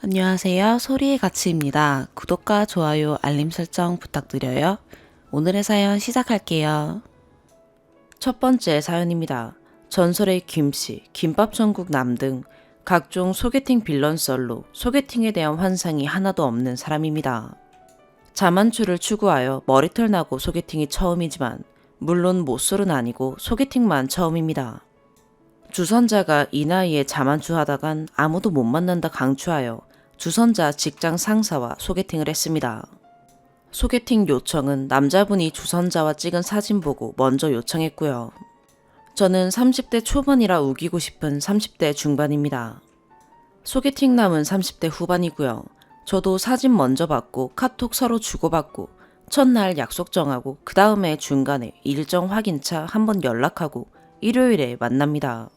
안녕하세요. 소리의 가치입니다. 구독과 좋아요, 알림 설정 부탁드려요. 오늘의 사연 시작할게요. 첫 번째 사연입니다. 전설의 김씨, 김밥천국 남 등 각종 소개팅 빌런 썰로 소개팅에 대한 환상이 하나도 없는 사람입니다. 자만추를 추구하여 머리털 나고 소개팅이 처음이지만 물론 모쏠은 아니고 소개팅만 처음입니다. 주선자가 이 나이에 자만추 하다간 아무도 못 만난다 강추하여 주선자 직장 상사와 소개팅을 했습니다. 소개팅 요청은 남자분이 주선자와 찍은 사진 보고 먼저 요청했고요. 저는 30대 초반이라 우기고 싶은 30대 중반입니다. 소개팅남은 30대 후반이고요. 저도 사진 먼저 받고 카톡 서로 주고받고 첫날 약속 정하고 그 다음에 중간에 일정 확인차 한번 연락하고 일요일에 만납니다.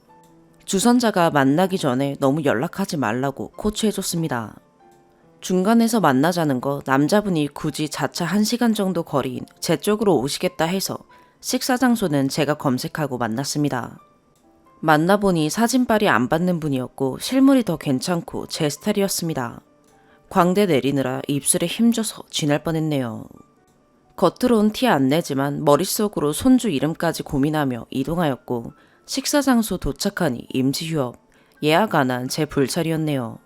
주선자가 만나기 전에 너무 연락하지 말라고 코치해줬습니다. 중간에서 만나자는 거 남자분이 굳이 자차 1시간 정도 거리인 제 쪽으로 오시겠다 해서 식사 장소는 제가 검색하고 만났습니다. 만나보니 사진빨이 안 받는 분이었고 실물이 더 괜찮고 제 스타일이었습니다. 광대 내리느라 입술에 힘줘서 쥐날 뻔했네요. 겉으론 티 안 내지만 머릿속으로 손주 이름까지 고민하며 이동하였고 식사 장소 도착하니 임시휴업, 예약 안 한 제 불찰이었네요.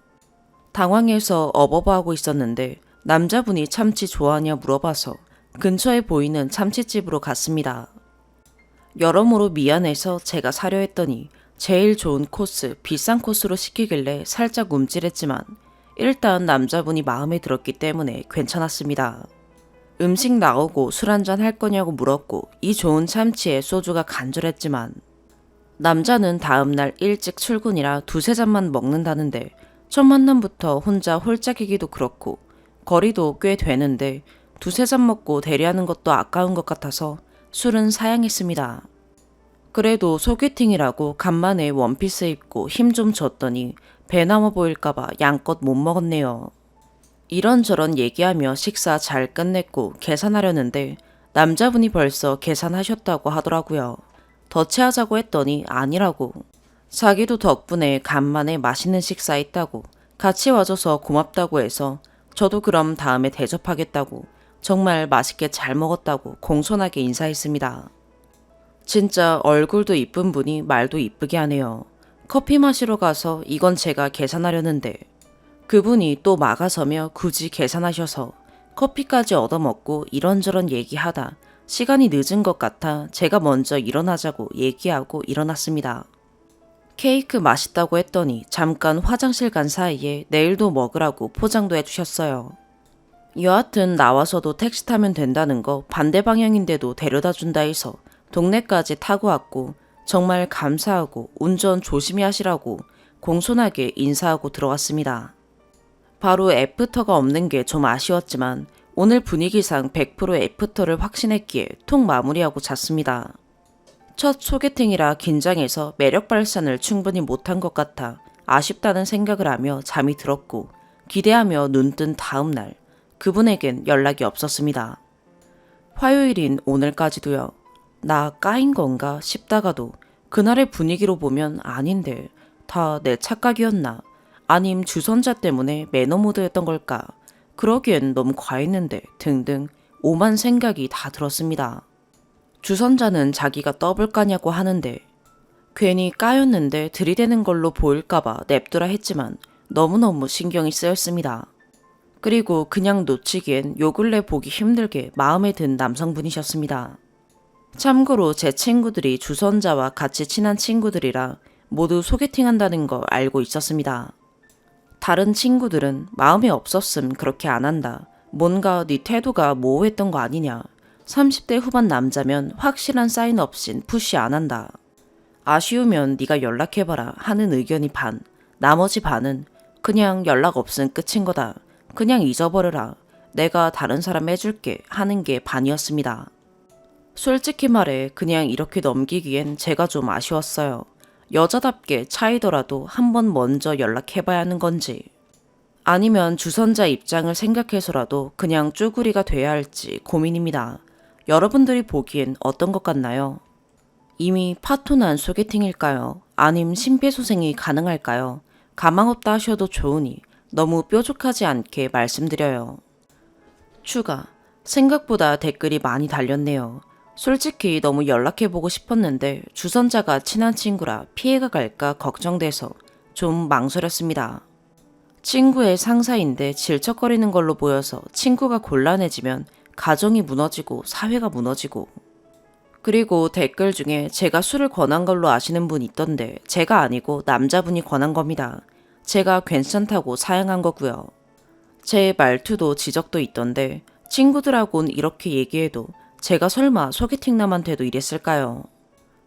당황해서 어버버하고 있었는데 남자분이 참치 좋아하냐 물어봐서 근처에 보이는 참치집으로 갔습니다. 여러모로 미안해서 제가 사려 했더니 제일 좋은 코스, 비싼 코스로 시키길래 살짝 움찔했지만 일단 남자분이 마음에 들었기 때문에 괜찮았습니다. 음식 나오고 술 한잔 할 거냐고 물었고 이 좋은 참치에 소주가 간절했지만 남자는 다음날 일찍 출근이라 두세 잔만 먹는다는데 첫 만남부터 혼자 홀짝이기도 그렇고 거리도 꽤 되는데 두세 잔 먹고 대리하는 것도 아까운 것 같아서 술은 사양했습니다. 그래도 소개팅이라고 간만에 원피스 입고 힘 좀 줬더니 배 나와 보일까봐 양껏 못 먹었네요. 이런저런 얘기하며 식사 잘 끝냈고 계산하려는데 남자분이 벌써 계산하셨다고 하더라고요. 더 체하자고 했더니 아니라고. 자기도 덕분에 간만에 맛있는 식사 있다고 같이 와줘서 고맙다고 해서 저도 그럼 다음에 대접하겠다고 정말 맛있게 잘 먹었다고 공손하게 인사했습니다. 진짜 얼굴도 이쁜 분이 말도 이쁘게 하네요. 커피 마시러 가서 이건 제가 계산하려는데 그분이 또 막아서며 굳이 계산하셔서 커피까지 얻어먹고 이런저런 얘기하다 시간이 늦은 것 같아 제가 먼저 일어나자고 얘기하고 일어났습니다. 케이크 맛있다고 했더니 잠깐 화장실 간 사이에 내일도 먹으라고 포장도 해주셨어요. 여하튼 나와서도 택시 타면 된다는 거 반대 방향인데도 데려다 준다 해서 동네까지 타고 왔고 정말 감사하고 운전 조심히 하시라고 공손하게 인사하고 들어갔습니다. 바로 애프터가 없는 게 좀 아쉬웠지만 오늘 분위기상 100% 애프터를 확신했기에 통 마무리하고 잤습니다. 첫 소개팅이라 긴장해서 매력 발산을 충분히 못한 것 같아 아쉽다는 생각을 하며 잠이 들었고 기대하며 눈 뜬 다음 날 그분에겐 연락이 없었습니다. 화요일인 오늘까지도요. 나 까인 건가 싶다가도 그날의 분위기로 보면 아닌데 다 내 착각이었나 아님 주선자 때문에 매너 모드였던 걸까 그러기엔 너무 과했는데 등등 오만 생각이 다 들었습니다. 주선자는 자기가 떠볼 까냐고 하는데 괜히 까였는데 들이대는 걸로 보일까봐 냅두라 했지만 너무너무 신경이 쓰였습니다. 그리고 그냥 놓치기엔 요 근래 보기 힘들게 마음에 든 남성분이셨습니다. 참고로 제 친구들이 주선자와 같이 친한 친구들이라 모두 소개팅한다는 걸 알고 있었습니다. 다른 친구들은 마음이 없었음 그렇게 안 한다. 뭔가 네 태도가 모호했던 거 아니냐. 30대 후반 남자면 확실한 사인 없인 푸시 안 한다. 아쉬우면 네가 연락해봐라 하는 의견이 반. 나머지 반은 그냥 연락 없음 끝인 거다. 그냥 잊어버려라. 내가 다른 사람 해줄게 하는 게 반이었습니다. 솔직히 말해 그냥 이렇게 넘기기엔 제가 좀 아쉬웠어요. 여자답게 차이더라도 한번 먼저 연락해봐야 하는 건지 아니면 주선자 입장을 생각해서라도 그냥 쭈구리가 돼야 할지 고민입니다. 여러분들이 보기엔 어떤 것 같나요? 이미 파토난 소개팅일까요? 아님 심폐소생이 가능할까요? 가망 없다 하셔도 좋으니 너무 뾰족하지 않게 말씀드려요. 추가. 생각보다 댓글이 많이 달렸네요. 솔직히 너무 연락해보고 싶었는데 주선자가 친한 친구라 피해가 갈까 걱정돼서 좀 망설였습니다. 친구의 상사인데 질척거리는 걸로 보여서 친구가 곤란해지면 가정이 무너지고 사회가 무너지고. 그리고 댓글 중에 제가 술을 권한 걸로 아시는 분 있던데 제가 아니고 남자분이 권한 겁니다. 제가 괜찮다고 사양한 거고요. 제 말투도 지적도 있던데 친구들하고는 이렇게 얘기해도 제가 설마 소개팅남한테도 이랬을까요?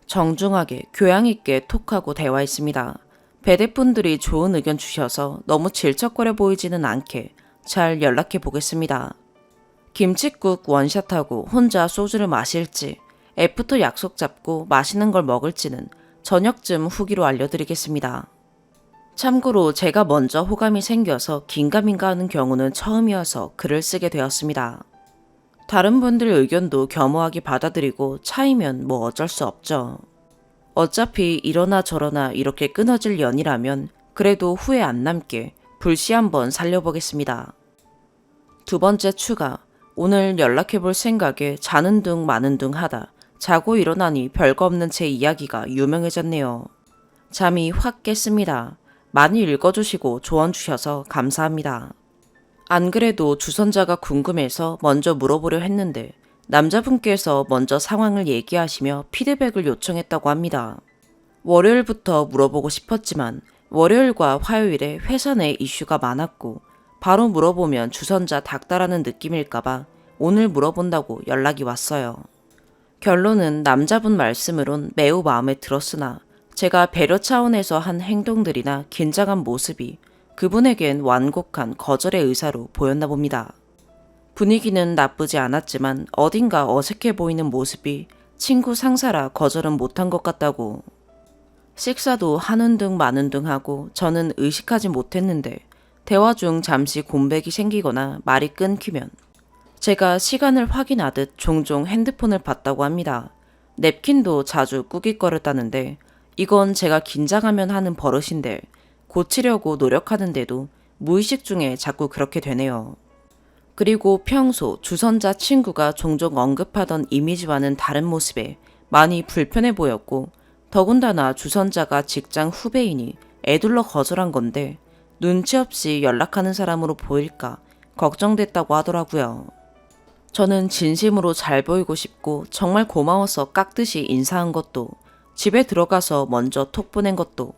정중하게 교양 있게 톡하고 대화했습니다. 배대분들이 좋은 의견 주셔서 너무 질척거려 보이지는 않게 잘 연락해 보겠습니다. 김칫국 원샷하고 혼자 소주를 마실지 애프터 약속 잡고 맛있는 걸 먹을지는 저녁쯤 후기로 알려드리겠습니다. 참고로 제가 먼저 호감이 생겨서 긴가민가 하는 경우는 처음이어서 글을 쓰게 되었습니다. 다른 분들 의견도 겸허하게 받아들이고 차이면 뭐 어쩔 수 없죠. 어차피 이러나 저러나 이렇게 끊어질 연이라면 그래도 후회 안 남게 불씨 한번 살려보겠습니다. 두 번째 추가. 오늘 연락해볼 생각에 자는 둥 마는 둥 하다 자고 일어나니 별거 없는 제 이야기가 유명해졌네요. 잠이 확 깼습니다. 많이 읽어주시고 조언 주셔서 감사합니다. 안 그래도 주선자가 궁금해서 먼저 물어보려 했는데 남자분께서 먼저 상황을 얘기하시며 피드백을 요청했다고 합니다. 월요일부터 물어보고 싶었지만 월요일과 화요일에 회사 내 이슈가 많았고 바로 물어보면 주선자 닥달하는 느낌일까봐 오늘 물어본다고 연락이 왔어요. 결론은 남자분 말씀으론 매우 마음에 들었으나 제가 배려 차원에서 한 행동들이나 긴장한 모습이 그분에겐 완곡한 거절의 의사로 보였나 봅니다. 분위기는 나쁘지 않았지만 어딘가 어색해 보이는 모습이 친구 상사라 거절은 못한 것 같다고. 식사도 하는 둥 마는 둥 하고 저는 의식하지 못했는데 대화 중 잠시 공백이 생기거나 말이 끊기면 제가 시간을 확인하듯 종종 핸드폰을 봤다고 합니다. 냅킨도 자주 꾸깃거렸다는데 이건 제가 긴장하면 하는 버릇인데 고치려고 노력하는데도 무의식 중에 자꾸 그렇게 되네요. 그리고 평소 주선자 친구가 종종 언급하던 이미지와는 다른 모습에 많이 불편해 보였고 더군다나 주선자가 직장 후배이니 애둘러 거절한 건데 눈치 없이 연락하는 사람으로 보일까 걱정됐다고 하더라고요. 저는 진심으로 잘 보이고 싶고 정말 고마워서 깍듯이 인사한 것도 집에 들어가서 먼저 톡 보낸 것도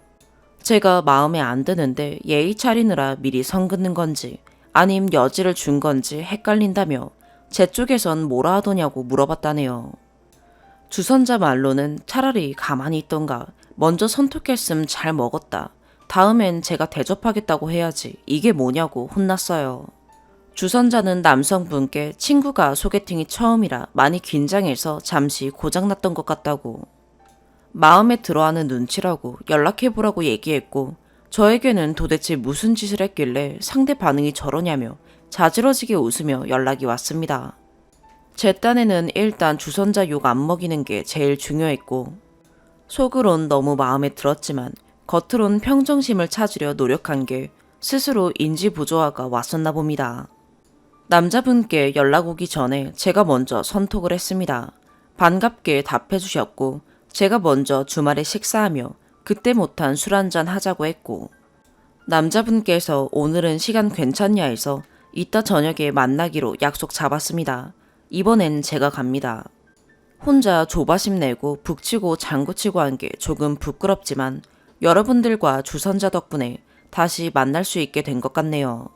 제가 마음에 안 드는데 예의 차리느라 미리 선 긋는 건지 아님 여지를 준 건지 헷갈린다며 제 쪽에선 뭐라 하더냐고 물어봤다네요. 주선자 말로는 차라리 가만히 있던가 먼저 선톡했음 잘 먹었다. 다음엔 제가 대접하겠다고 해야지 이게 뭐냐고 혼났어요. 주선자는 남성분께 친구가 소개팅이 처음이라 많이 긴장해서 잠시 고장났던 것 같다고. 마음에 들어하는 눈치라고 연락해보라고 얘기했고 저에게는 도대체 무슨 짓을 했길래 상대 반응이 저러냐며 자지러지게 웃으며 연락이 왔습니다. 제 딴에는 일단 주선자 욕 안 먹이는 게 제일 중요했고 속으론 너무 마음에 들었지만 겉으론 평정심을 찾으려 노력한 게 스스로 인지 부조화가 왔었나 봅니다. 남자분께 연락 오기 전에 제가 먼저 선톡을 했습니다. 반갑게 답해 주셨고 제가 먼저 주말에 식사하며 그때 못한 술 한잔 하자고 했고 남자분께서 오늘은 시간 괜찮냐 해서 이따 저녁에 만나기로 약속 잡았습니다. 이번엔 제가 갑니다. 혼자 조바심 내고 북치고 장구치고 한 게 조금 부끄럽지만 여러분들과 주선자 덕분에 다시 만날 수 있게 된 것 같네요.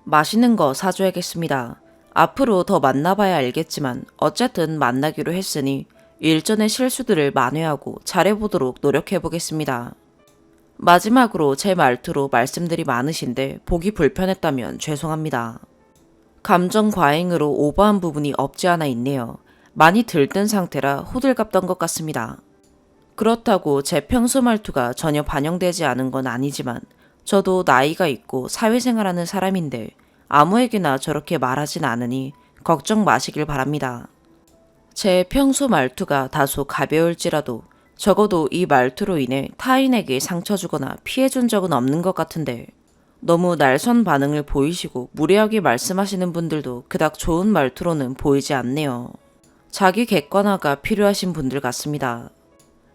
맛있는 거 사줘야겠습니다. 앞으로 더 만나봐야 알겠지만 어쨌든 만나기로 했으니 일전의 실수들을 만회하고 잘해보도록 노력해보겠습니다. 마지막으로 제 말투로 말씀들이 많으신데 보기 불편했다면 죄송합니다. 감정 과잉으로 오버한 부분이 없지 않아 있네요. 많이 들뜬 상태라 호들갑던 것 같습니다. 그렇다고 제 평소 말투가 전혀 반영되지 않은 건 아니지만 저도 나이가 있고 사회생활하는 사람인데 아무에게나 저렇게 말하진 않으니 걱정 마시길 바랍니다. 제 평소 말투가 다소 가벼울지라도 적어도 이 말투로 인해 타인에게 상처 주거나 피해 준 적은 없는 것 같은데 너무 날선 반응을 보이시고 무례하게 말씀하시는 분들도 그닥 좋은 말투로는 보이지 않네요. 자기 객관화가 필요하신 분들 같습니다.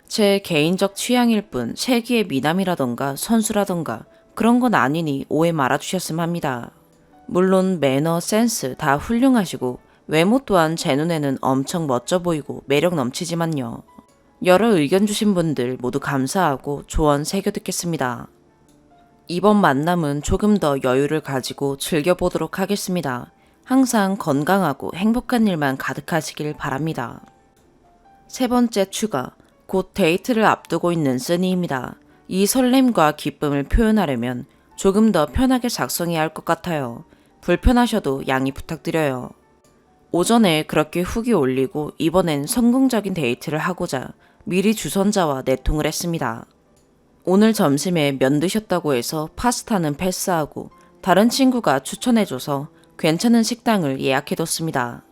제 개인적 취향일 뿐 세기의 미남이라던가 선수라던가 그런 건 아니니 오해 말아주셨음 합니다. 물론 매너, 센스 다 훌륭하시고 외모 또한 제 눈에는 엄청 멋져 보이고 매력 넘치지만요. 여러 의견 주신 분들 모두 감사하고 조언 새겨 듣겠습니다. 이번 만남은 조금 더 여유를 가지고 즐겨보도록 하겠습니다. 항상 건강하고 행복한 일만 가득하시길 바랍니다. 세 번째 추가, 곧 데이트를 앞두고 있는 쓰니입니다. 이 설렘과 기쁨을 표현하려면 조금 더 편하게 작성해야 할 것 같아요. 불편하셔도 양해 부탁드려요. 오전에 그렇게 후기 올리고 이번엔 성공적인 데이트를 하고자 미리 주선자와 내통을 했습니다. 오늘 점심에 면 드셨다고 해서 파스타는 패스하고 다른 친구가 추천해줘서 괜찮은 식당을 예약해뒀습니다.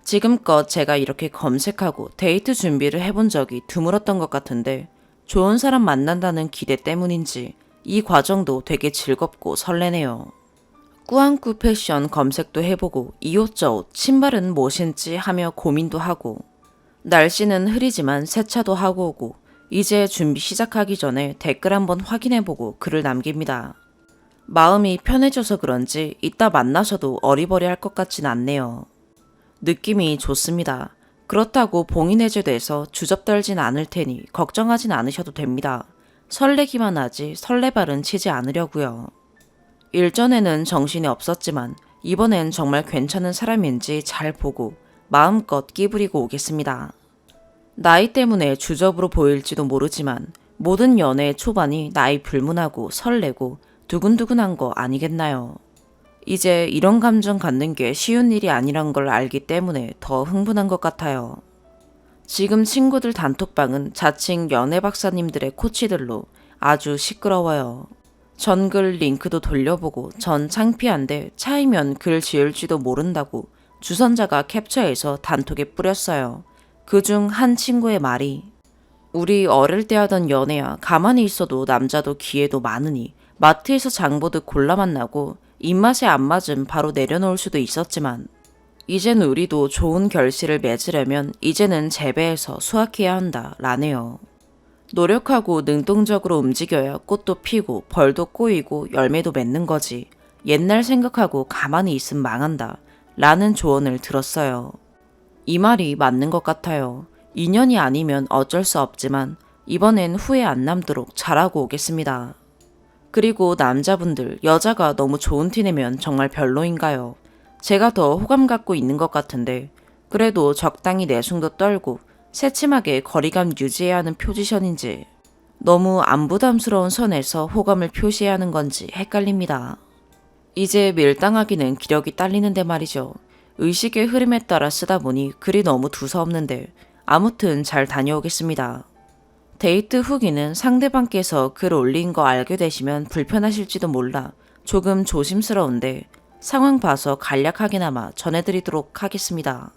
지금껏 제가 이렇게 검색하고 데이트 준비를 해본 적이 드물었던 것 같은데 좋은 사람 만난다는 기대 때문인지 이 과정도 되게 즐겁고 설레네요. 꾸안꾸 패션 검색도 해보고 이 옷 저 옷, 신발은 뭐 신지 하며 고민도 하고 날씨는 흐리지만 세차도 하고 오고 이제 준비 시작하기 전에 댓글 한번 확인해보고 글을 남깁니다. 마음이 편해져서 그런지 이따 만나셔도 어리버리할 것 같진 않네요. 느낌이 좋습니다. 그렇다고 봉인 해제돼서 주접떨진 않을 테니 걱정하진 않으셔도 됩니다. 설레기만 하지 설레발은 치지 않으려고요. 일전에는 정신이 없었지만 이번엔 정말 괜찮은 사람인지 잘 보고 마음껏 끼부리고 오겠습니다. 나이 때문에 주접으로 보일지도 모르지만 모든 연애의 초반이 나이 불문하고 설레고 두근두근한 거 아니겠나요? 이제 이런 감정 갖는 게 쉬운 일이 아니란 걸 알기 때문에 더 흥분한 것 같아요. 지금 친구들 단톡방은 자칭 연애 박사님들의 코치들로 아주 시끄러워요. 전 글 링크도 돌려보고 전 창피한데 차이면 글 지을지도 모른다고 주선자가 캡처해서 단톡에 뿌렸어요. 그중 한 친구의 말이 우리 어릴 때 하던 연애야 가만히 있어도 남자도 기회도 많으니 마트에서 장 보듯 골라 만나고 입맛에 안 맞음 바로 내려놓을 수도 있었지만 이젠 우리도 좋은 결실을 맺으려면 이제는 재배해서 수확해야 한다 라네요. 노력하고 능동적으로 움직여야 꽃도 피고 벌도 꼬이고 열매도 맺는 거지. 옛날 생각하고 가만히 있음 망한다 라는 조언을 들었어요. 이 말이 맞는 것 같아요. 인연이 아니면 어쩔 수 없지만 이번엔 후회 안 남도록 잘하고 오겠습니다. 그리고 남자분들, 여자가 너무 좋은 티 내면 정말 별로인가요? 제가 더 호감 갖고 있는 것 같은데 그래도 적당히 내숭도 떨고 새침하게 거리감 유지해야 하는 포지션인지 너무 안 부담스러운 선에서 호감을 표시해야 하는 건지 헷갈립니다. 이제 밀당하기는 기력이 딸리는데 말이죠. 의식의 흐름에 따라 쓰다 보니 글이 너무 두서없는데 아무튼 잘 다녀오겠습니다. 데이트 후기는 상대방께서 글 올린 거 알게 되시면 불편하실지도 몰라 조금 조심스러운데 상황 봐서 간략하게나마 전해드리도록 하겠습니다.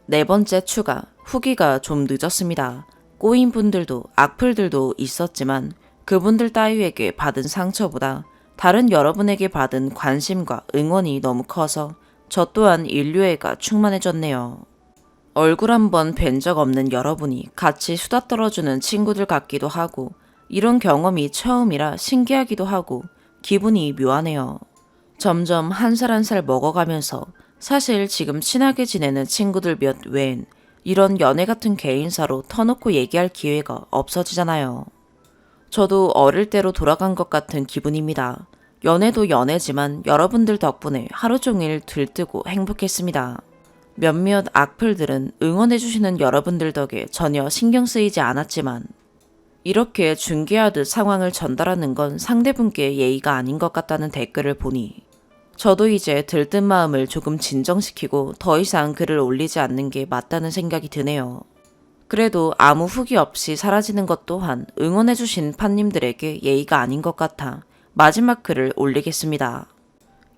네 번째 추가, 후기가 좀 늦었습니다. 꼬인 분들도 악플들도 있었지만 그분들 따위에게 받은 상처보다 다른 여러분에게 받은 관심과 응원이 너무 커서 저 또한 인류애가 충만해졌네요. 얼굴 한번 뵌 적 없는 여러분이 같이 수다 떨어주는 친구들 같기도 하고 이런 경험이 처음이라 신기하기도 하고 기분이 묘하네요. 점점 한 살 한 살 먹어가면서 사실 지금 친하게 지내는 친구들 몇 외엔 이런 연애 같은 개인사로 터놓고 얘기할 기회가 없어지잖아요. 저도 어릴 때로 돌아간 것 같은 기분입니다. 연애도 연애지만 여러분들 덕분에 하루 종일 들뜨고 행복했습니다. 몇몇 악플들은 응원해주시는 여러분들 덕에 전혀 신경 쓰이지 않았지만 이렇게 중계하듯 상황을 전달하는 건 상대분께 예의가 아닌 것 같다는 댓글을 보니 저도 이제 들뜬 마음을 조금 진정시키고 더 이상 글을 올리지 않는 게 맞다는 생각이 드네요. 그래도 아무 후기 없이 사라지는 것 또한 응원해주신 팬님들에게 예의가 아닌 것 같아 마지막 글을 올리겠습니다.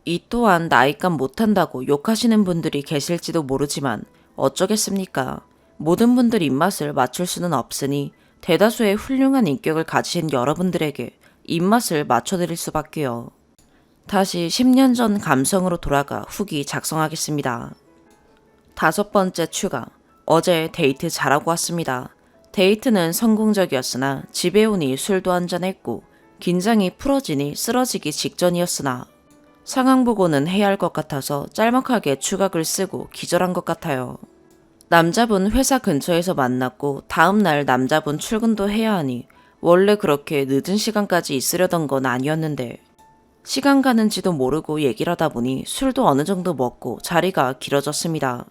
이 또한 나이값 못한다고 욕하시는 분들이 계실지도 모르지만 어쩌겠습니까? 모든 분들 입맛을 맞출 수는 없으니 대다수의 훌륭한 인격을 가지신 여러분들에게 입맛을 맞춰드릴 수밖에요. 다시 10년 전 감성으로 돌아가 후기 작성하겠습니다. 5번째 추가. 어제 데이트 잘하고 왔습니다. 데이트는 성공적이었으나 집에 오니 술도 한잔했고 긴장이 풀어지니 쓰러지기 직전이었으나 상황 보고는 해야 할 것 같아서 짤막하게 추각을 쓰고 기절한 것 같아요. 남자분 회사 근처에서 만났고 다음날 남자분 출근도 해야 하니 원래 그렇게 늦은 시간까지 있으려던 건 아니었는데 시간 가는지도 모르고 얘기를 하다 보니 술도 어느 정도 먹고 자리가 길어졌습니다.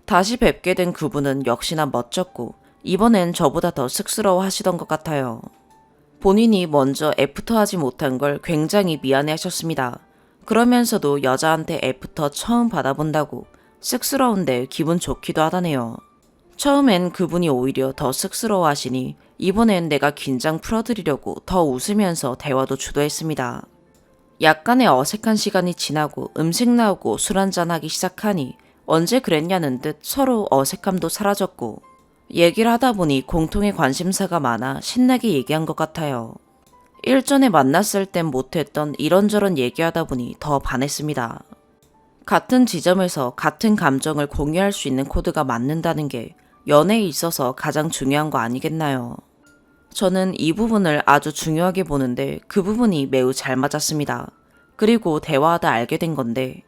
다시 뵙게 된 그분은 역시나 멋졌고 이번엔 저보다 더 쑥스러워 하시던 것 같아요. 본인이 먼저 애프터 하지 못한 걸 굉장히 미안해 하셨습니다. 그러면서도 여자한테 애프터 처음 받아본다고 쑥스러운데 기분 좋기도 하다네요. 처음엔 그분이 오히려 더 쑥스러워 하시니 이번엔 내가 긴장 풀어드리려고 더 웃으면서 대화도 주도했습니다. 약간의 어색한 시간이 지나고 음식 나오고 술 한잔하기 시작하니 언제 그랬냐는 듯 서로 어색함도 사라졌고 얘기를 하다 보니 공통의 관심사가 많아 신나게 얘기한 것 같아요. 일전에 만났을 땐 못했던 이런저런 얘기하다 보니 더 반했습니다. 같은 지점에서 같은 감정을 공유할 수 있는 코드가 맞는다는 게 연애에 있어서 가장 중요한 거 아니겠나요? 저는 이 부분을 아주 중요하게 보는데 그 부분이 매우 잘 맞았습니다. 그리고 대화하다 알게 된 건데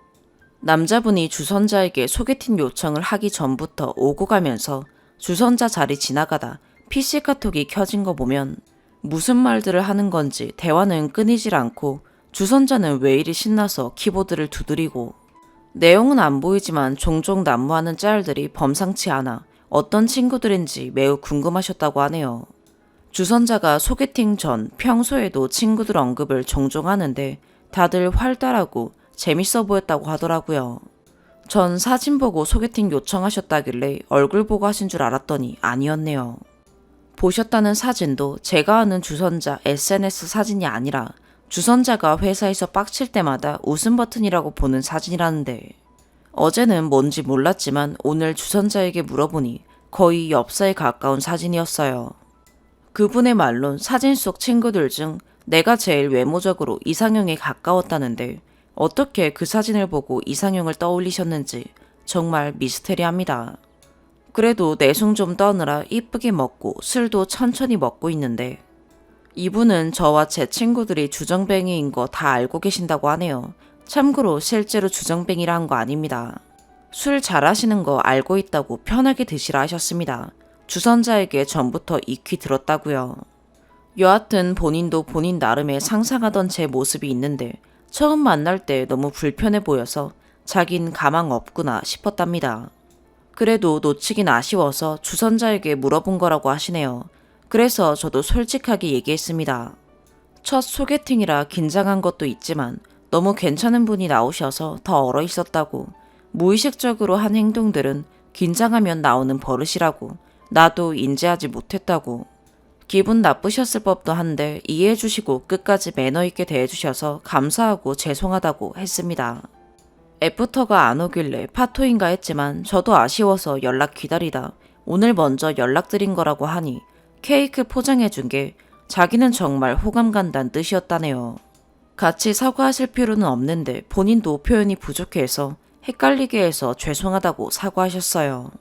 남자분이 주선자에게 소개팅 요청을 하기 전부터 오고 가면서 주선자 자리 지나가다 PC 카톡이 켜진 거 보면 무슨 말들을 하는 건지 대화는 끊이질 않고 주선자는 왜 이리 신나서 키보드를 두드리고 내용은 안 보이지만 종종 난무하는 짤들이 범상치 않아 어떤 친구들인지 매우 궁금하셨다고 하네요. 주선자가 소개팅 전 평소에도 친구들 언급을 종종 하는데 다들 활달하고 재밌어 보였다고 하더라고요. 전 사진 보고 소개팅 요청하셨다길래 얼굴 보고 하신 줄 알았더니 아니었네요. 보셨다는 사진도 제가 아는 주선자 SNS 사진이 아니라 주선자가 회사에서 빡칠 때마다 웃음 버튼이라고 보는 사진이라는데 어제는 뭔지 몰랐지만 오늘 주선자에게 물어보니 거의 엽사에 가까운 사진이었어요. 그분의 말론 사진 속 친구들 중 내가 제일 외모적으로 이상형에 가까웠다는데 어떻게 그 사진을 보고 이상형을 떠올리셨는지 정말 미스테리합니다. 그래도 내숭 좀 떠느라 이쁘게 먹고 술도 천천히 먹고 있는데 이분은 저와 제 친구들이 주정뱅이인 거 다 알고 계신다고 하네요. 참고로 실제로 주정뱅이라 한 거 아닙니다. 술 잘하시는 거 알고 있다고 편하게 드시라 하셨습니다. 주선자에게 전부터 익히 들었다고요. 여하튼 본인도 본인 나름의 상상하던 제 모습이 있는데 처음 만날 때 너무 불편해 보여서 자긴 가망 없구나 싶었답니다. 그래도 놓치긴 아쉬워서 주선자에게 물어본 거라고 하시네요. 그래서 저도 솔직하게 얘기했습니다. 첫 소개팅이라 긴장한 것도 있지만 너무 괜찮은 분이 나오셔서 더 얼어 있었다고 무의식적으로 한 행동들은 긴장하면 나오는 버릇이라고 나도 인지하지 못했다고 기분 나쁘셨을 법도 한데 이해해 주시고 끝까지 매너 있게 대해주셔서 감사하고 죄송하다고 했습니다. 애프터가 안 오길래 파토인가 했지만 저도 아쉬워서 연락 기다리다 오늘 먼저 연락드린 거라고 하니 케이크 포장해준 게 자기는 정말 호감 간다는 뜻이었다네요. 같이 사과하실 필요는 없는데 본인도 표현이 부족해서 헷갈리게 해서 죄송하다고 사과하셨어요.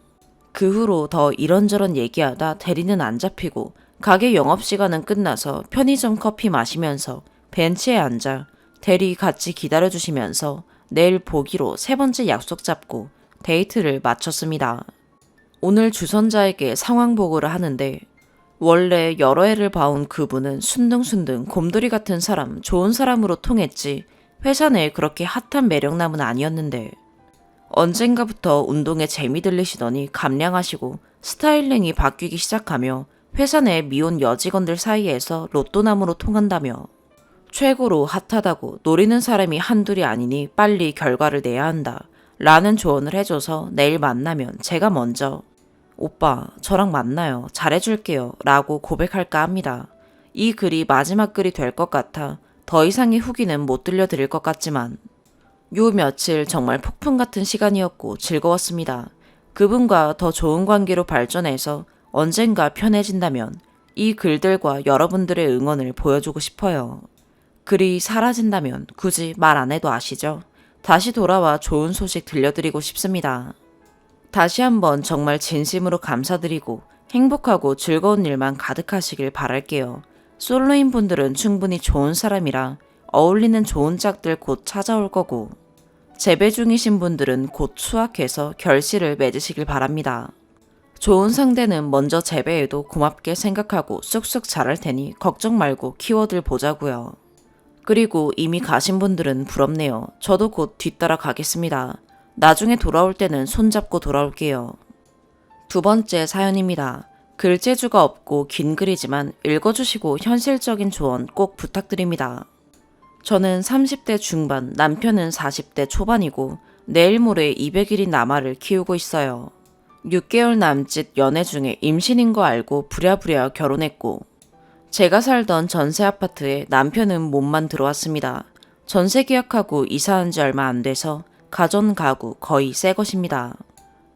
그 후로 더 이런저런 얘기하다 대리는 안 잡히고 가게 영업시간은 끝나서 편의점 커피 마시면서 벤치에 앉아 대리 같이 기다려주시면서 내일 보기로 3번째 약속 잡고 데이트를 마쳤습니다. 오늘 주선자에게 상황 보고를 하는데 원래 여러 해를 봐온 그분은 순둥순둥 곰돌이 같은 사람, 좋은 사람으로 통했지 회사 내에 그렇게 핫한 매력남은 아니었는데 언젠가부터 운동에 재미 들리시더니 감량하시고 스타일링이 바뀌기 시작하며 회사 내 미혼 여직원들 사이에서 로또남으로 통한다며 최고로 핫하다고 노리는 사람이 한둘이 아니니 빨리 결과를 내야 한다 라는 조언을 해줘서 내일 만나면 제가 먼저 오빠 저랑 만나요 잘해줄게요 라고 고백할까 합니다. 이 글이 마지막 글이 될 것 같아 더 이상의 후기는 못 들려드릴 것 같지만 요 며칠 정말 폭풍 같은 시간이었고 즐거웠습니다. 그분과 더 좋은 관계로 발전해서 언젠가 편해진다면 이 글들과 여러분들의 응원을 보여주고 싶어요. 글이 사라진다면 굳이 말 안 해도 아시죠? 다시 돌아와 좋은 소식 들려드리고 싶습니다. 다시 한번 정말 진심으로 감사드리고 행복하고 즐거운 일만 가득하시길 바랄게요. 솔로인 분들은 충분히 좋은 사람이라 어울리는 좋은 짝들 곧 찾아올 거고, 재배 중이신 분들은 곧 수확해서 결실을 맺으시길 바랍니다. 좋은 상대는 먼저 재배해도 고맙게 생각하고 쑥쑥 자랄 테니 걱정 말고 키워들 보자고요. 그리고 이미 가신 분들은 부럽네요. 저도 곧 뒤따라 가겠습니다. 나중에 돌아올 때는 손잡고 돌아올게요. 두 번째 사연입니다. 글재주가 없고 긴 글이지만 읽어주시고 현실적인 조언 꼭 부탁드립니다. 저는 30대 중반, 남편은 40대 초반이고 내일 모레 200일인 남아를 키우고 있어요. 6개월 남짓 연애 중에 임신인 거 알고 부랴부랴 결혼했고, 제가 살던 전세 아파트에 남편은 몸만 들어왔습니다. 전세 계약하고 이사한 지 얼마 안 돼서 가전 가구 거의 새 것입니다.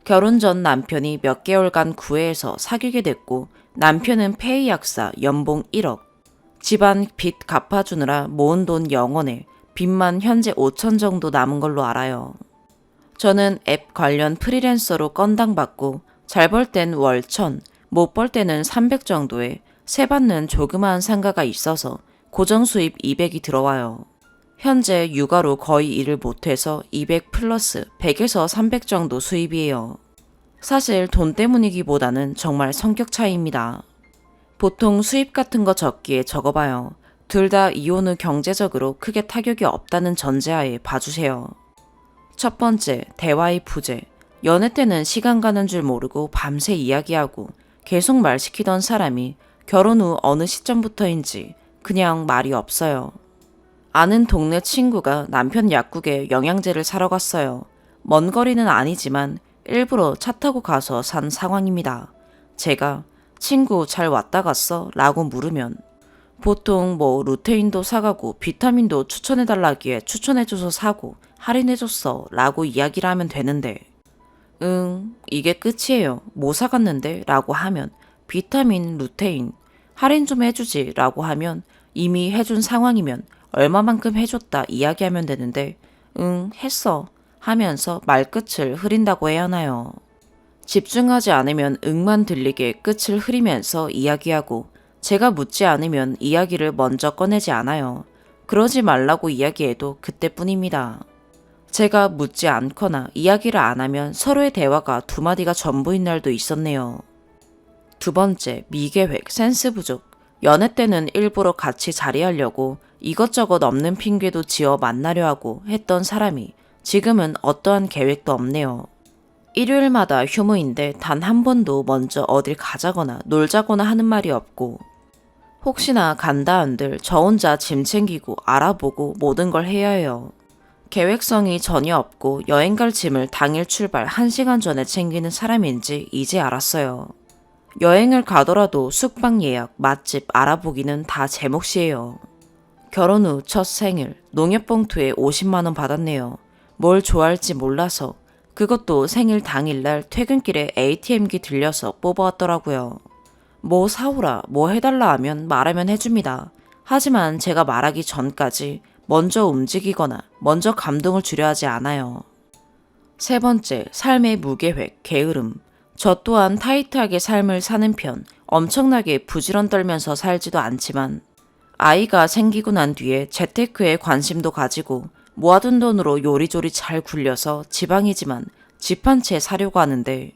결혼 전 남편이 몇 개월간 구해해서 사귀게 됐고, 남편은 페이 약사 연봉 1억. 집안 빚 갚아주느라 모은 돈 0원에 빚만 현재 5천 정도 남은 걸로 알아요. 저는 앱 관련 프리랜서로 건당 받고 잘 벌 땐 월 1000, 못 벌 때는 300 정도에 세 받는 조그마한 상가가 있어서 고정 수입 200이 들어와요. 현재 육아로 거의 일을 못해서 200 플러스 100에서 300 정도 수입이에요. 사실 돈 때문이기보다는 정말 성격 차이입니다. 보통 수입 같은 거 적기에 적어봐요. 둘 다 이혼 후 경제적으로 크게 타격이 없다는 전제하에 봐주세요. 첫 번째, 대화의 부재. 연애 때는 시간 가는 줄 모르고 밤새 이야기하고 계속 말 시키던 사람이 결혼 후 어느 시점부터인지 그냥 말이 없어요. 아는 동네 친구가 남편 약국에 영양제를 사러 갔어요. 먼 거리는 아니지만 일부러 차 타고 가서 산 상황입니다. 제가 친구 잘 왔다 갔어? 라고 물으면 보통 루테인도 사가고 비타민도 추천해달라기에 추천해줘서 사고 할인해줬어 라고 이야기를 하면 되는데, 이게 끝이에요. 뭐 사갔는데? 라고 하면 비타민, 루테인, 할인 좀 해주지 라고 하면 이미 해준 상황이면 얼마만큼 해줬다 이야기하면 되는데, 했어 하면서 말끝을 흐린다고 해야 하나요. 집중하지 않으면 응만 들리게 끝을 흐리면서 이야기하고, 제가 묻지 않으면 이야기를 먼저 꺼내지 않아요. 그러지 말라고 이야기해도 그때뿐입니다. 제가 묻지 않거나 이야기를 안 하면 서로의 대화가 두 마디가 전부인 날도 있었네요. 두 번째, 미계획, 센스 부족. 연애 때는 일부러 같이 자리하려고 이것저것 없는 핑계도 지어 만나려 하고 했던 사람이 지금은 어떠한 계획도 없네요. 일요일마다 휴무인데 단 한 번도 먼저 어딜 가자거나 놀자거나 하는 말이 없고, 혹시나 간다 한들 저 혼자 짐 챙기고 알아보고 모든 걸 해야 해요. 계획성이 전혀 없고 여행 갈 짐을 당일 출발 1시간 전에 챙기는 사람인지 이제 알았어요. 여행을 가더라도 숙박 예약, 맛집 알아보기는 다 제 몫이에요. 결혼 후 첫 생일, 농협봉투에 50만 원 받았네요. 뭘 좋아할지 몰라서 그것도 생일 당일날 퇴근길에 ATM기 들려서 뽑아왔더라고요. 뭐 사오라, 뭐 해달라 하면 말하면 해줍니다. 하지만 제가 말하기 전까지 먼저 움직이거나 먼저 감동을 주려 하지 않아요. 세 번째, 삶의 무계획, 게으름. 저 또한 타이트하게 삶을 사는 편, 엄청나게 부지런 떨면서 살지도 않지만 아이가 생기고 난 뒤에 재테크에 관심도 가지고 모아둔 돈으로 요리조리 잘 굴려서 지방이지만 집 한 채 사려고 하는데,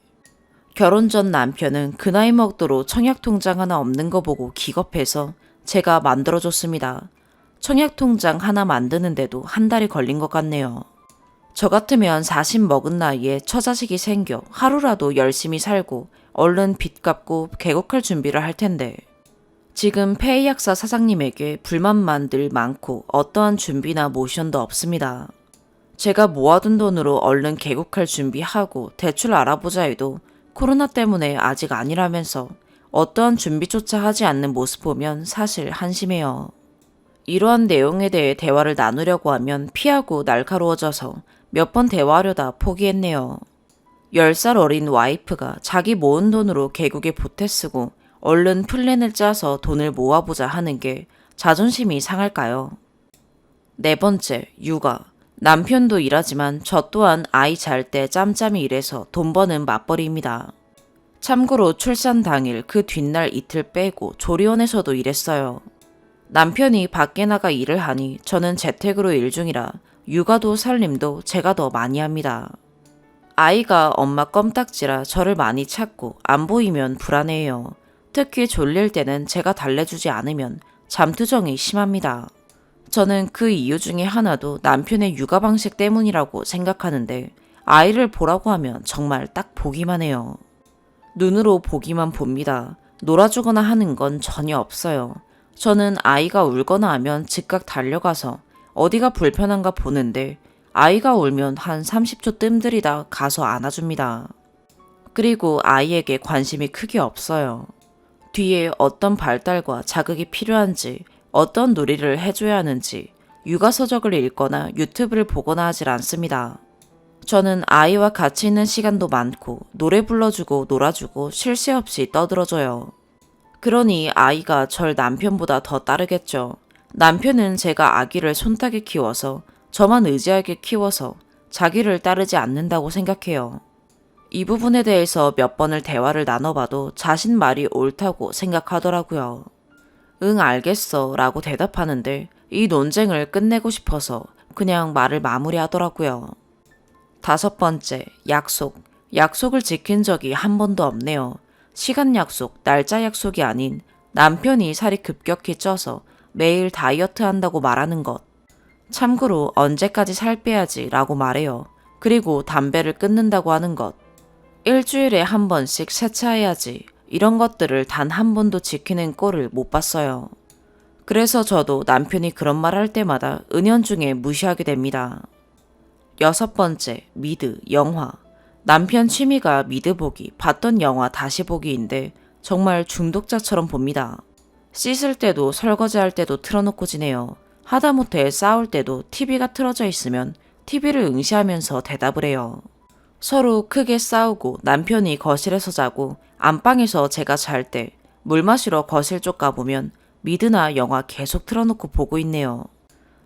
결혼 전 남편은 그 나이 먹도록 청약통장 하나 없는 거 보고 기겁해서 제가 만들어줬습니다. 청약통장 하나 만드는데도 한 달이 걸린 것 같네요. 저 같으면 40 먹은 나이에 처자식이 생겨 하루라도 열심히 살고 얼른 빚 갚고 개국할 준비를 할 텐데, 지금 페이 약사 사장님에게 불만만 늘 많고 어떠한 준비나 모션도 없습니다. 제가 모아둔 돈으로 얼른 개국할 준비하고 대출 알아보자 해도 코로나 때문에 아직 아니라면서 어떠한 준비조차 하지 않는 모습 보면 사실 한심해요. 이러한 내용에 대해 대화를 나누려고 하면 피하고 날카로워져서 몇 번 대화하려다 포기했네요. 10살 어린 와이프가 자기 모은 돈으로 개국에 보태 쓰고 얼른 플랜을 짜서 돈을 모아보자 하는 게 자존심이 상할까요? 네 번째, 육아. 남편도 일하지만 저 또한 아이 잘 때 짬짬이 일해서 돈 버는 맞벌이입니다. 참고로 출산 당일 그 뒷날 이틀 빼고 조리원에서도 일했어요. 남편이 밖에 나가 일을 하니 저는 재택으로 일 중이라 육아도 살림도 제가 더 많이 합니다. 아이가 엄마 껌딱지라 저를 많이 찾고 안 보이면 불안해해요. 특히 졸릴 때는 제가 달래주지 않으면 잠투정이 심합니다. 저는 그 이유 중에 하나도 남편의 육아 방식 때문이라고 생각하는데 아이를 보라고 하면 정말 딱 보기만 해요. 눈으로 보기만 봅니다. 놀아주거나 하는 건 전혀 없어요. 저는 아이가 울거나 하면 즉각 달려가서 어디가 불편한가 보는데 아이가 울면 한 30초 뜸들이다 가서 안아줍니다. 그리고 아이에게 관심이 크게 없어요. 뒤에 어떤 발달과 자극이 필요한지, 어떤 놀이를 해줘야 하는지, 육아서적을 읽거나 유튜브를 보거나 하질 않습니다. 저는 아이와 같이 있는 시간도 많고 노래 불러주고 놀아주고 쉴 새 없이 떠들어줘요. 그러니 아이가 절 남편보다 더 따르겠죠. 남편은 제가 아기를 손타게 키워서 저만 의지하게 키워서 자기를 따르지 않는다고 생각해요. 이 부분에 대해서 몇 번을 대화를 나눠봐도 자신 말이 옳다고 생각하더라고요. 응, 알겠어 라고 대답하는데 이 논쟁을 끝내고 싶어서 그냥 말을 마무리하더라고요. 다섯 번째, 약속. 약속을 지킨 적이 한 번도 없네요. 시간 약속, 날짜 약속이 아닌 남편이 살이 급격히 쪄서 매일 다이어트 한다고 말하는 것. 참고로 언제까지 살 빼야지 라고 말해요. 그리고 담배를 끊는다고 하는 것. 일주일에 한 번씩 세차해야지. 이런 것들을 단 한 번도 지키는 꼴을 못 봤어요. 그래서 저도 남편이 그런 말 할 때마다 은연중에 무시하게 됩니다. 여섯 번째, 미드, 영화. 남편 취미가 미드 보기, 봤던 영화 다시 보기인데 정말 중독자처럼 봅니다. 씻을 때도 설거지할 때도 틀어놓고 지내요. 하다못해 싸울 때도 TV가 틀어져 있으면 TV를 응시하면서 대답을 해요. 서로 크게 싸우고 남편이 거실에서 자고 안방에서 제가 잘 때 물 마시러 거실 쪽 가보면 미드나 영화 계속 틀어놓고 보고 있네요.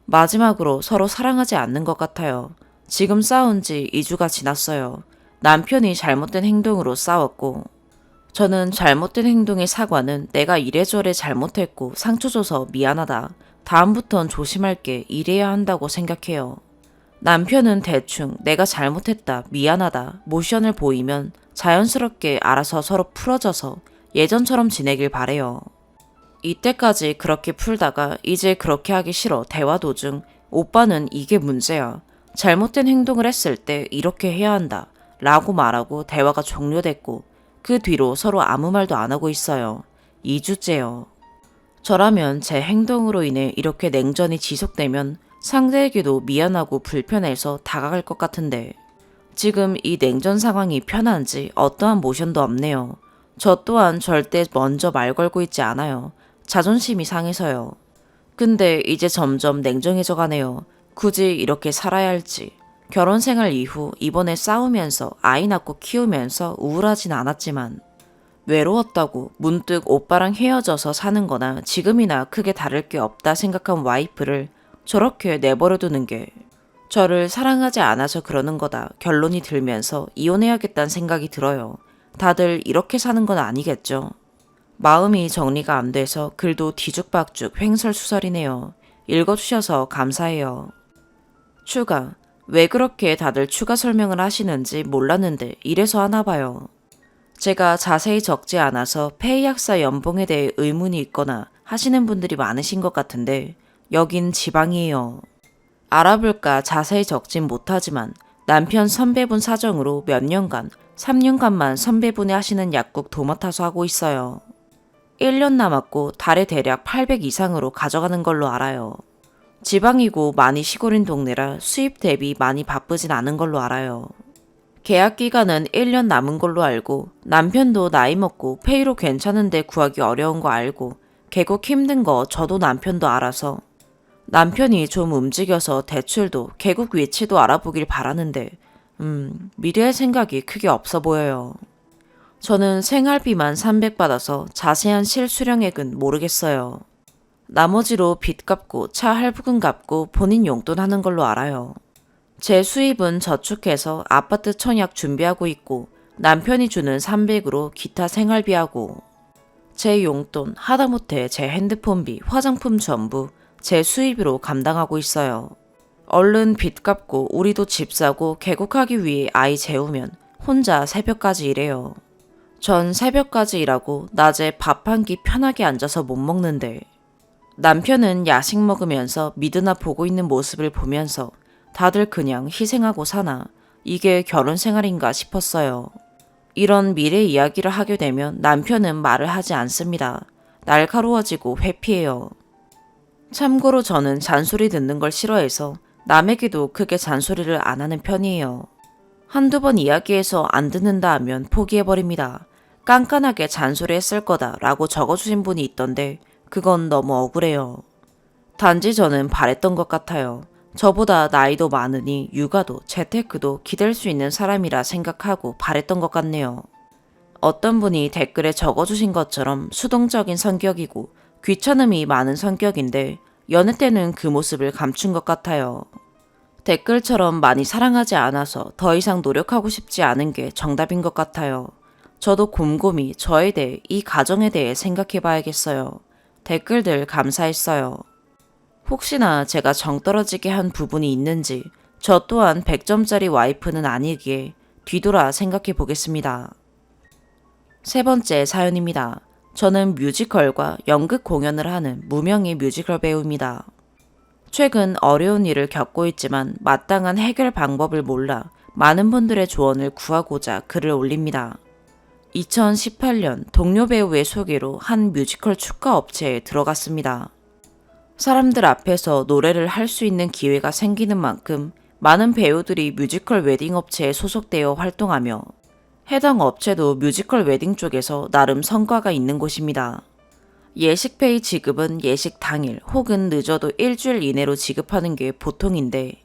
마지막으로 서로 사랑하지 않는 것 같아요. 지금 싸운 지 2주가 지났어요. 남편이 잘못된 행동으로 싸웠고 저는 잘못된 행동의 사과는 내가 이래저래 잘못했고 상처 줘서 미안하다. 다음부턴 조심할게 이래야 한다고 생각해요. 남편은 대충 내가 잘못했다, 미안하다, 모션을 보이면 자연스럽게 알아서 서로 풀어져서 예전처럼 지내길 바래요. 이때까지 그렇게 풀다가 이제 그렇게 하기 싫어 대화 도중 오빠는 이게 문제야. 잘못된 행동을 했을 때 이렇게 해야 한다 라고 말하고 대화가 종료됐고 그 뒤로 서로 아무 말도 안 하고 있어요. 2주째요. 저라면 제 행동으로 인해 이렇게 냉전이 지속되면 상대에게도 미안하고 불편해서 다가갈 것 같은데 지금 이 냉전 상황이 편한지 어떠한 모션도 없네요. 저 또한 절대 먼저 말 걸고 있지 않아요. 자존심이 상해서요. 근데 이제 점점 냉정해져 가네요. 굳이 이렇게 살아야 할지. 결혼 생활 이후 이번에 싸우면서 아이 낳고 키우면서 우울하진 않았지만 외로웠다고 문득 오빠랑 헤어져서 사는 거나 지금이나 크게 다를 게 없다 생각한 와이프를 저렇게 내버려두는 게 저를 사랑하지 않아서 그러는 거다 결론이 들면서 이혼해야겠다는 생각이 들어요. 다들 이렇게 사는 건 아니겠죠. 마음이 정리가 안 돼서 글도 뒤죽박죽 횡설수설이네요. 읽어주셔서 감사해요. 추가. 왜 그렇게 다들 추가 설명을 하시는지 몰랐는데 이래서 하나 봐요. 제가 자세히 적지 않아서 폐의약사 연봉에 대해 의문이 있거나 하시는 분들이 많으신 것 같은데 여긴 지방이에요. 알아볼까 자세히 적진 못하지만 남편 선배분 사정으로 몇 년간, 3년간만 선배분이 하시는 약국 도맡아서 하고 있어요. 1년 남았고 달에 대략 800 이상으로 가져가는 걸로 알아요. 지방이고 많이 시골인 동네라 수입 대비 많이 바쁘진 않은 걸로 알아요. 계약 기간은 1년 남은 걸로 알고 남편도 나이 먹고 페이로 괜찮은데 구하기 어려운 거 알고 개국 힘든 거 저도 남편도 알아서 남편이 좀 움직여서 대출도 개국 위치도 알아보길 바라는데 미래의 생각이 크게 없어 보여요. 저는 생활비만 300 받아서 자세한 실수령액은 모르겠어요. 나머지로 빚 갚고 차 할부금 갚고 본인 용돈 하는 걸로 알아요. 제 수입은 저축해서 아파트 청약 준비하고 있고 남편이 주는 300으로 기타 생활비하고 제 용돈 하다못해 제 핸드폰비, 화장품 전부 제 수입으로 감당하고 있어요. 얼른 빚 갚고 우리도 집 사고 개국하기 위해 아이 재우면 혼자 새벽까지 일해요. 전 새벽까지 일하고 낮에 밥 한 끼 편하게 앉아서 못 먹는데 남편은 야식 먹으면서 미드나 보고 있는 모습을 보면서 다들 그냥 희생하고 사나 이게 결혼 생활인가 싶었어요. 이런 미래 이야기를 하게 되면 남편은 말을 하지 않습니다. 날카로워지고 회피해요. 참고로 저는 잔소리 듣는 걸 싫어해서 남에게도 크게 잔소리를 안 하는 편이에요. 한두 번 이야기해서 안 듣는다 하면 포기해버립니다. 깐깐하게 잔소리했을 거다 라고 적어주신 분이 있던데 그건 너무 억울해요. 단지 저는 바랬던 것 같아요. 저보다 나이도 많으니 육아도 재테크도 기댈 수 있는 사람이라 생각하고 바랬던 것 같네요. 어떤 분이 댓글에 적어주신 것처럼 수동적인 성격이고 귀찮음이 많은 성격인데 여느 때는 그 모습을 감춘 것 같아요. 댓글처럼 많이 사랑하지 않아서 더 이상 노력하고 싶지 않은 게 정답인 것 같아요. 저도 곰곰이 저에 대해 이 가정에 대해 생각해 봐야겠어요. 댓글들 감사했어요. 혹시나 제가 정떨어지게 한 부분이 있는지 저 또한 100점짜리 와이프는 아니기에 뒤돌아 생각해 보겠습니다. 세 번째 사연입니다. 저는 뮤지컬과 연극 공연을 하는 무명의 뮤지컬 배우입니다. 최근 어려운 일을 겪고 있지만 마땅한 해결 방법을 몰라 많은 분들의 조언을 구하고자 글을 올립니다. 2018년 동료 배우의 소개로 한 뮤지컬 축가 업체에 들어갔습니다. 사람들 앞에서 노래를 할 수 있는 기회가 생기는 만큼 많은 배우들이 뮤지컬 웨딩 업체에 소속되어 활동하며 해당 업체도 뮤지컬 웨딩 쪽에서 나름 성과가 있는 곳입니다. 예식페이 지급은 예식 당일 혹은 늦어도 일주일 이내로 지급하는 게 보통인데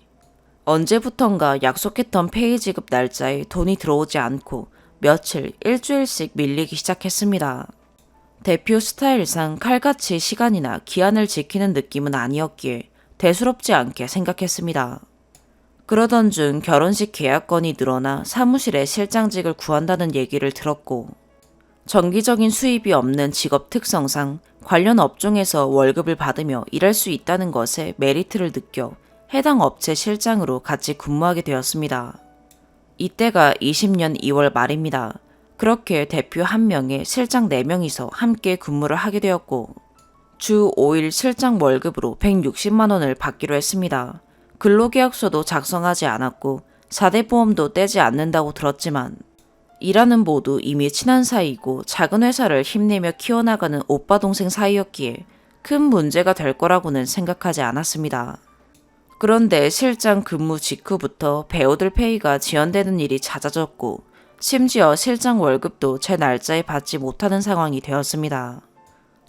언제부턴가 약속했던 페이 지급 날짜에 돈이 들어오지 않고 며칠, 일주일씩 밀리기 시작했습니다. 대표 스타일상 칼같이 시간이나 기한을 지키는 느낌은 아니었기에 대수롭지 않게 생각했습니다. 그러던 중 결혼식 계약건이 늘어나 사무실에 실장직을 구한다는 얘기를 들었고 정기적인 수입이 없는 직업 특성상 관련 업종에서 월급을 받으며 일할 수 있다는 것에 메리트를 느껴 해당 업체 실장으로 같이 근무하게 되었습니다. 이때가 20년 2월 말입니다. 그렇게 대표 1명에 실장 4명이서 함께 근무를 하게 되었고 주 5일 실장 월급으로 160만 원을 받기로 했습니다. 근로계약서도 작성하지 않았고 4대 보험도 떼지 않는다고 들었지만 일하는 모두 이미 친한 사이이고 작은 회사를 힘내며 키워나가는 오빠 동생 사이였기에 큰 문제가 될 거라고는 생각하지 않았습니다. 그런데 실장 근무 직후부터 배우들 페이가 지연되는 일이 잦아졌고 심지어 실장 월급도 제 날짜에 받지 못하는 상황이 되었습니다.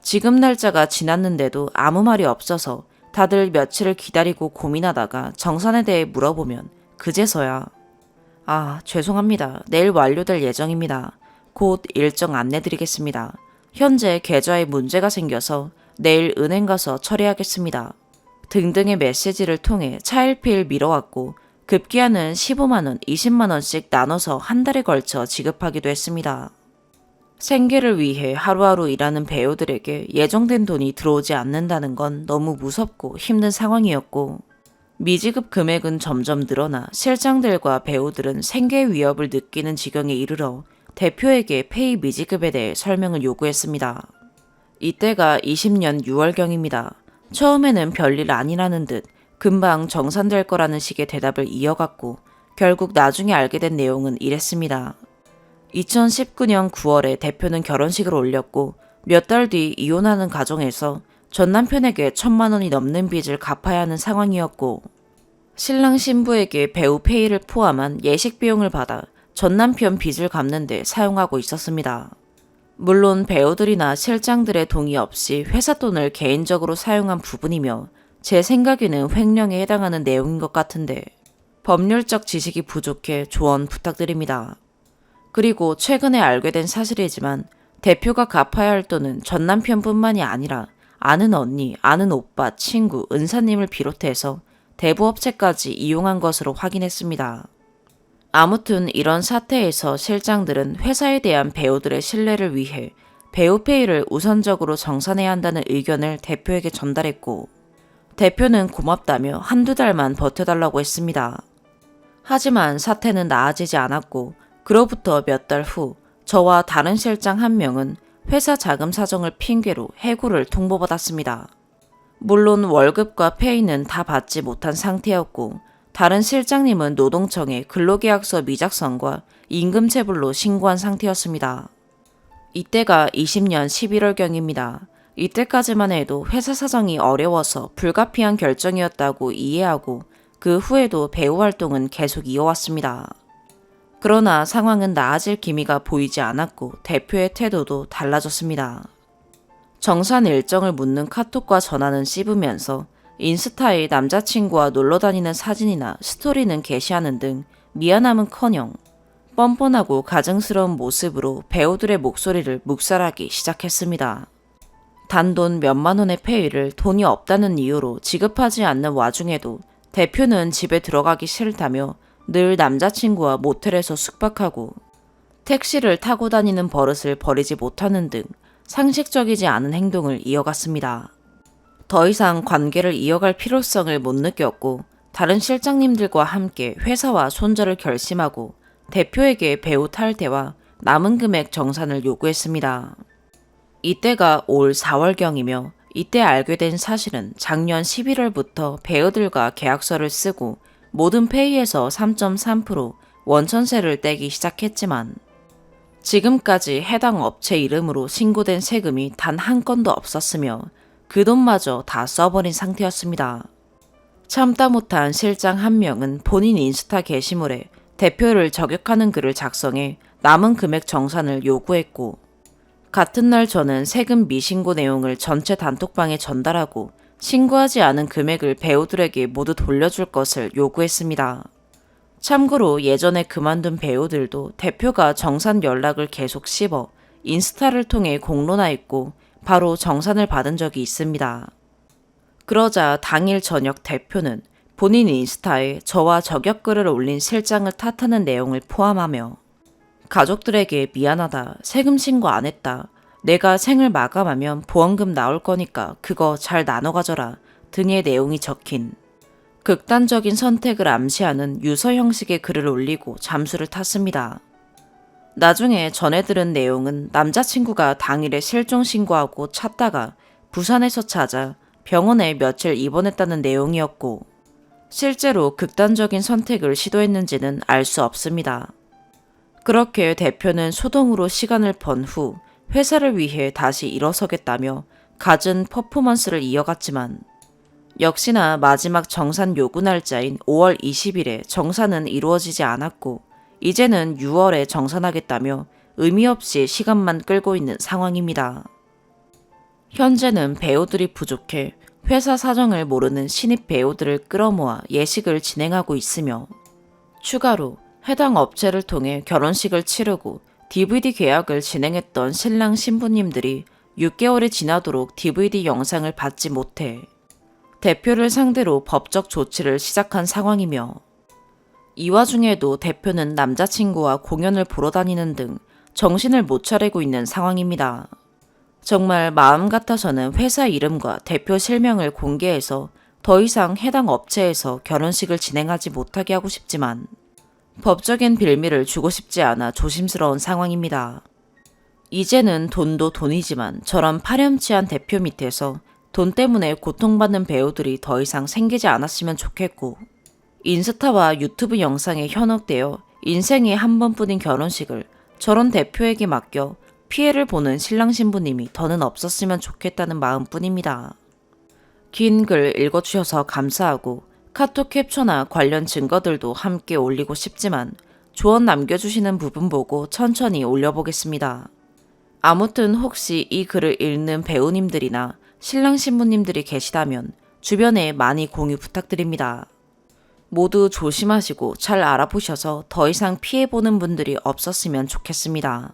지급 날짜가 지났는데도 아무 말이 없어서 다들 며칠을 기다리고 고민하다가 정산에 대해 물어보면 그제서야 죄송합니다. 내일 완료될 예정입니다. 곧 일정 안내드리겠습니다. 현재 계좌에 문제가 생겨서 내일 은행 가서 처리하겠습니다. 등등의 메시지를 통해 차일피일 미뤄왔고 급기야는 15만원, 20만원씩 나눠서 한 달에 걸쳐 지급하기도 했습니다. 생계를 위해 하루하루 일하는 배우들에게 예정된 돈이 들어오지 않는다는 건 너무 무섭고 힘든 상황이었고 미지급 금액은 점점 늘어나 실장들과 배우들은 생계 위협을 느끼는 지경에 이르러 대표에게 페이 미지급에 대해 설명을 요구했습니다. 이때가 20년 6월경입니다. 처음에는 별일 아니라는 듯 금방 정산될 거라는 식의 대답을 이어갔고 결국 나중에 알게 된 내용은 이랬습니다. 2019년 9월에 대표는 결혼식을 올렸고 몇 달 뒤 이혼하는 과정에서 전 남편에게 1,000만 원이 넘는 빚을 갚아야 하는 상황이었고 신랑 신부에게 배우 페이를 포함한 예식 비용을 받아 전 남편 빚을 갚는 데 사용하고 있었습니다. 물론 배우들이나 실장들의 동의 없이 회사 돈을 개인적으로 사용한 부분이며 제 생각에는 횡령에 해당하는 내용인 것 같은데 법률적 지식이 부족해 조언 부탁드립니다. 그리고 최근에 알게 된 사실이지만 대표가 갚아야 할 돈은 전 남편뿐만이 아니라 아는 언니, 아는 오빠, 친구, 은사님을 비롯해서 대부업체까지 이용한 것으로 확인했습니다. 아무튼 이런 사태에서 실장들은 회사에 대한 배우들의 신뢰를 위해 배우 페이를 우선적으로 정산해야 한다는 의견을 대표에게 전달했고, 대표는 고맙다며 한두 달만 버텨달라고 했습니다. 하지만 사태는 나아지지 않았고, 그로부터 몇 달 후 저와 다른 실장 한 명은 회사 자금 사정을 핑계로 해고를 통보받았습니다. 물론 월급과 페이는 다 받지 못한 상태였고, 다른 실장님은 노동청에 근로계약서 미작성과 임금체불로 신고한 상태였습니다. 이때가 20년 11월경입니다. 이때까지만 해도 회사 사정이 어려워서 불가피한 결정이었다고 이해하고 그 후에도 배우 활동은 계속 이어왔습니다. 그러나 상황은 나아질 기미가 보이지 않았고 대표의 태도도 달라졌습니다. 정산 일정을 묻는 카톡과 전화는 씹으면서 인스타에 남자친구와 놀러 다니는 사진이나 스토리는 게시하는 등 미안함은커녕 뻔뻔하고 가증스러운 모습으로 배우들의 목소리를 묵살하기 시작했습니다. 단돈 몇만 원의 페이를 돈이 없다는 이유로 지급하지 않는 와중에도 대표는 집에 들어가기 싫다며 늘 남자친구와 모텔에서 숙박하고 택시를 타고 다니는 버릇을 버리지 못하는 등 상식적이지 않은 행동을 이어갔습니다. 더 이상 관계를 이어갈 필요성을 못 느꼈고 다른 실장님들과 함께 회사와 손절을 결심하고 대표에게 배우 탈퇴와 남은 금액 정산을 요구했습니다. 이때가 올 4월경이며 이때 알게 된 사실은 작년 11월부터 배우들과 계약서를 쓰고 모든 페이에서 3.3% 원천세를 떼기 시작했지만 지금까지 해당 업체 이름으로 신고된 세금이 단 한 건도 없었으며 그 돈마저 다 써버린 상태였습니다. 참다 못한 실장 한 명은 본인 인스타 게시물에 대표를 저격하는 글을 작성해 남은 금액 정산을 요구했고, 같은 날 저는 세금 미신고 내용을 전체 단톡방에 전달하고 신고하지 않은 금액을 배우들에게 모두 돌려줄 것을 요구했습니다. 참고로 예전에 그만둔 배우들도 대표가 정산 연락을 계속 씹어 인스타를 통해 공론화했고 바로 정산을 받은 적이 있습니다. 그러자 당일 저녁 대표는 본인 인스타에 저와 저격글을 올린 실장을 탓하는 내용을 포함하며 가족들에게 미안하다, 세금 신고 안 했다, 내가 생을 마감하면 보험금 나올 거니까 그거 잘 나눠 가져라 등의 내용이 적힌 극단적인 선택을 암시하는 유서 형식의 글을 올리고 잠수를 탔습니다. 나중에 전해 들은 내용은 남자친구가 당일에 실종 신고하고 찾다가 부산에서 찾아 병원에 며칠 입원했다는 내용이었고, 실제로 극단적인 선택을 시도했는지는 알 수 없습니다. 그렇게 대표는 소동으로 시간을 번 후 회사를 위해 다시 일어서겠다며 갖은 퍼포먼스를 이어갔지만 역시나 마지막 정산 요구 날짜인 5월 20일에 정산은 이루어지지 않았고 이제는 6월에 정산하겠다며 의미 없이 시간만 끌고 있는 상황입니다. 현재는 배우들이 부족해 회사 사정을 모르는 신입 배우들을 끌어모아 예식을 진행하고 있으며 추가로 해당 업체를 통해 결혼식을 치르고 DVD 계약을 진행했던 신랑 신부님들이 6개월이 지나도록 DVD 영상을 받지 못해 대표를 상대로 법적 조치를 시작한 상황이며, 이 와중에도 대표는 남자친구와 공연을 보러 다니는 등 정신을 못 차리고 있는 상황입니다. 정말 마음 같아서는 회사 이름과 대표 실명을 공개해서 더 이상 해당 업체에서 결혼식을 진행하지 못하게 하고 싶지만 법적인 빌미를 주고 싶지 않아 조심스러운 상황입니다. 이제는 돈도 돈이지만 저런 파렴치한 대표 밑에서 돈 때문에 고통받는 배우들이 더 이상 생기지 않았으면 좋겠고, 인스타와 유튜브 영상에 현혹되어 인생에 한 번뿐인 결혼식을 저런 대표에게 맡겨 피해를 보는 신랑 신부님이 더는 없었으면 좋겠다는 마음뿐입니다. 긴 글 읽어주셔서 감사하고 카톡 캡처나 관련 증거들도 함께 올리고 싶지만 조언 남겨주시는 부분 보고 천천히 올려보겠습니다. 아무튼 혹시 이 글을 읽는 배우님들이나 신랑 신부님들이 계시다면 주변에 많이 공유 부탁드립니다. 모두 조심하시고 잘 알아보셔서 더 이상 피해보는 분들이 없었으면 좋겠습니다.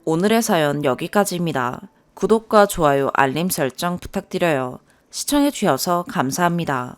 오늘의 사연 여기까지입니다. 구독과 좋아요, 알림 설정 부탁드려요. 시청해주셔서 감사합니다.